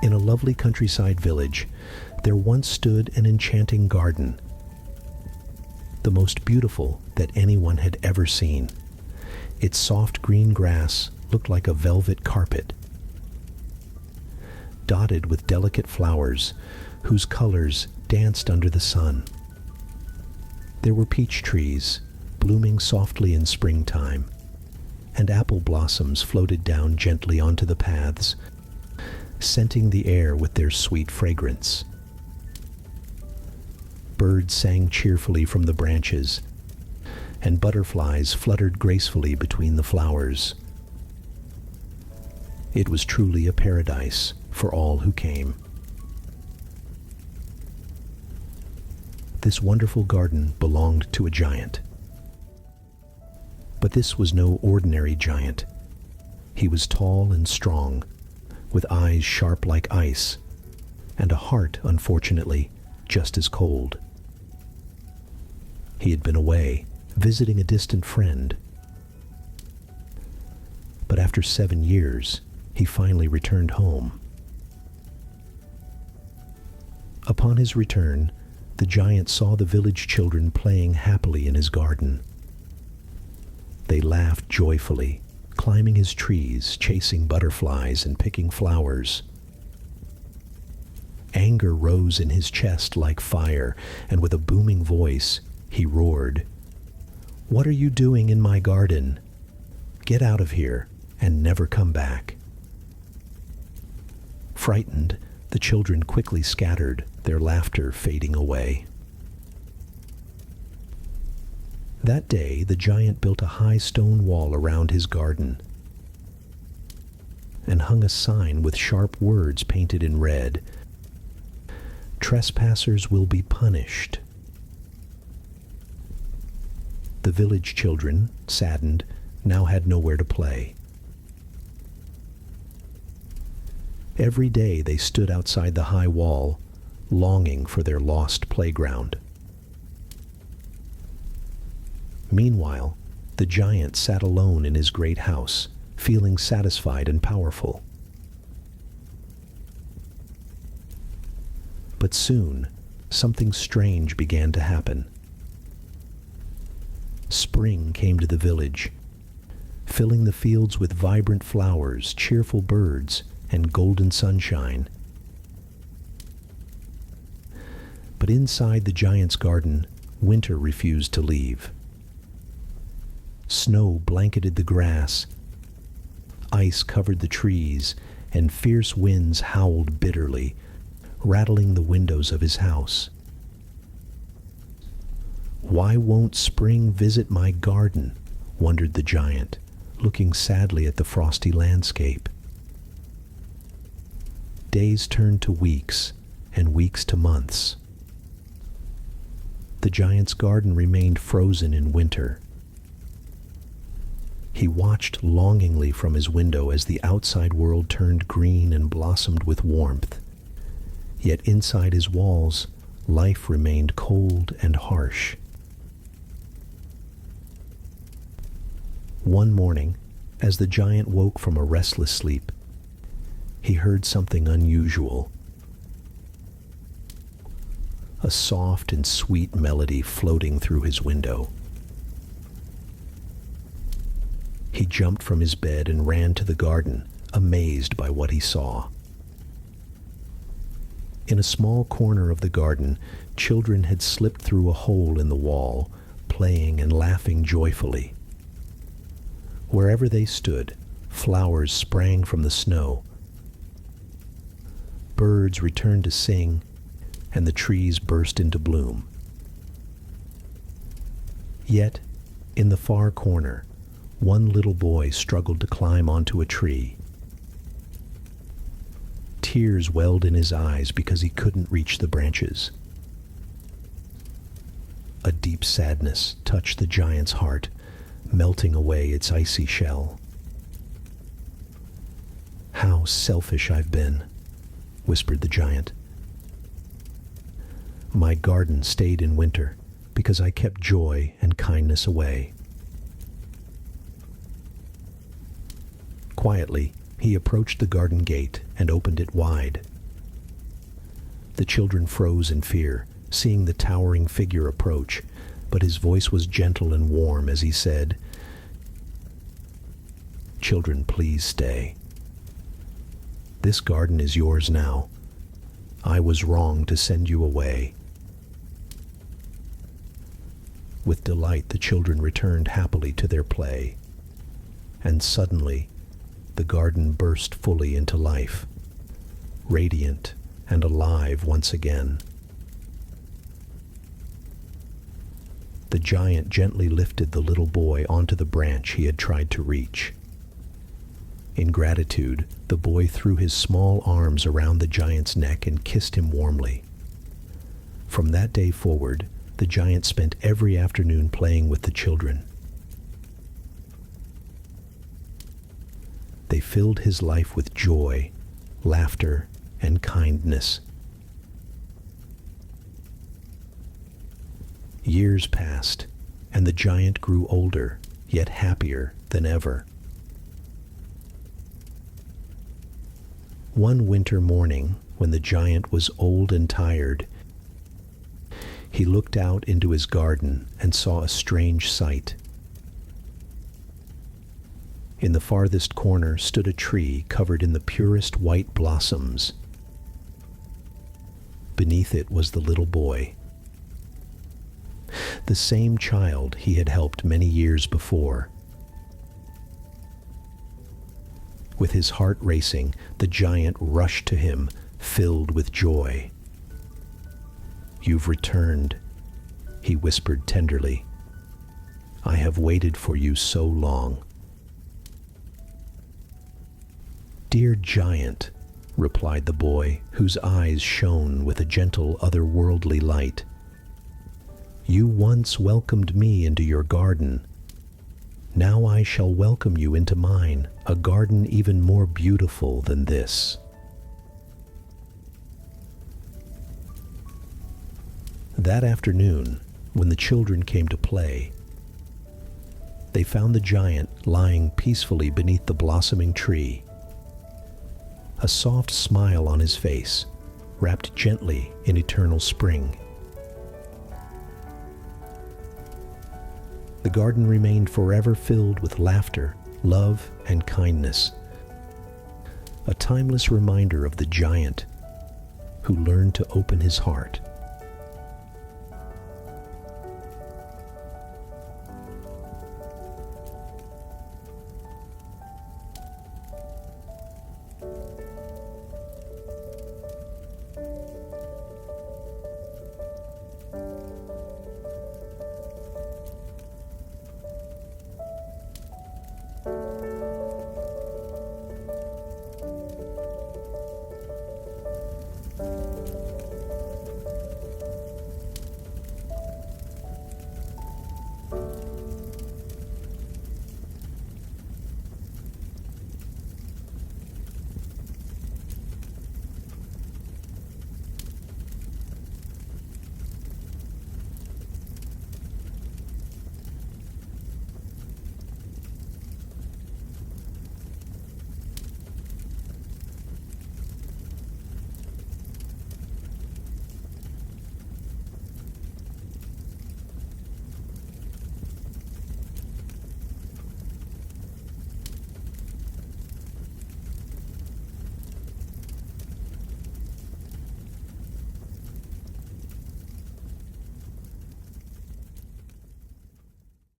In a lovely countryside village, there once stood an enchanting garden, the most beautiful that anyone had ever seen. Its soft green grass looked like a velvet carpet, dotted with delicate flowers whose colors danced under the sun. There were peach trees blooming softly in springtime, and apple blossoms floated down gently onto the paths, scenting the air with their sweet fragrance. Birds sang cheerfully from the branches, and butterflies fluttered gracefully between the flowers. It was truly a paradise for all who came. This wonderful garden belonged to a giant. But this was no ordinary giant. He was tall and strong, with eyes sharp like ice, and a heart, unfortunately, just as cold. He had been away, visiting a distant friend. But after 7 years, he finally returned home. Upon his return, the giant saw the village children playing happily in his garden. They laughed joyfully, climbing his trees, chasing butterflies, and picking flowers. Anger rose in his chest like fire, and with a booming voice, he roared, "What are you doing in my garden? Get out of here and never come back." Frightened, the children quickly scattered, their laughter fading away. That day, the giant built a high stone wall around his garden and hung a sign with sharp words painted in red. "Trespassers will be punished." The village children, saddened, now had nowhere to play. Every day they stood outside the high wall, longing for their lost playground. Meanwhile, the giant sat alone in his great house, feeling satisfied and powerful. But soon, something strange began to happen. Spring came to the village, filling the fields with vibrant flowers, cheerful birds, and golden sunshine. But inside the giant's garden, winter refused to leave. Snow blanketed the grass, ice covered the trees, and fierce winds howled bitterly, rattling the windows of his house. "Why won't spring visit my garden?" wondered the giant, looking sadly at the frosty landscape. Days turned to weeks, and weeks to months. The giant's garden remained frozen in winter. He watched longingly from his window as the outside world turned green and blossomed with warmth. Yet inside his walls, life remained cold and harsh. One morning, as the giant woke from a restless sleep, he heard something unusual. A soft and sweet melody floating through his window. He jumped from his bed and ran to the garden, amazed by what he saw. In a small corner of the garden, children had slipped through a hole in the wall, playing and laughing joyfully. Wherever they stood, flowers sprang from the snow. Birds returned to sing, and the trees burst into bloom. Yet, in the far corner, one little boy struggled to climb onto a tree. Tears welled in his eyes because he couldn't reach the branches. A deep sadness touched the giant's heart, melting away its icy shell. "How selfish I've been," whispered the giant. "My garden stayed in winter because I kept joy and kindness away." Quietly, he approached the garden gate and opened it wide. The children froze in fear, seeing the towering figure approach, but his voice was gentle and warm as he said, "Children, please stay. This garden is yours now. I was wrong to send you away." With delight, the children returned happily to their play, and suddenly the garden burst fully into life, radiant and alive once again. The giant gently lifted the little boy onto the branch he had tried to reach. In gratitude, the boy threw his small arms around the giant's neck and kissed him warmly. From that day forward, the giant spent every afternoon playing with the children. They filled his life with joy, laughter, and kindness. Years passed, and the giant grew older, yet happier than ever. One winter morning, when the giant was old and tired, he looked out into his garden and saw a strange sight. In the farthest corner stood a tree covered in the purest white blossoms. Beneath it was the little boy, the same child he had helped many years before. With his heart racing, the giant rushed to him, filled with joy. "You've returned," he whispered tenderly. "I have waited for you so long." "Dear giant," replied the boy, whose eyes shone with a gentle otherworldly light, "you once welcomed me into your garden. Now I shall welcome you into mine, a garden even more beautiful than this." That afternoon, when the children came to play, they found the giant lying peacefully beneath the blossoming tree, a soft smile on his face, wrapped gently in eternal spring. The garden remained forever filled with laughter, love, and kindness, a timeless reminder of the giant who learned to open his heart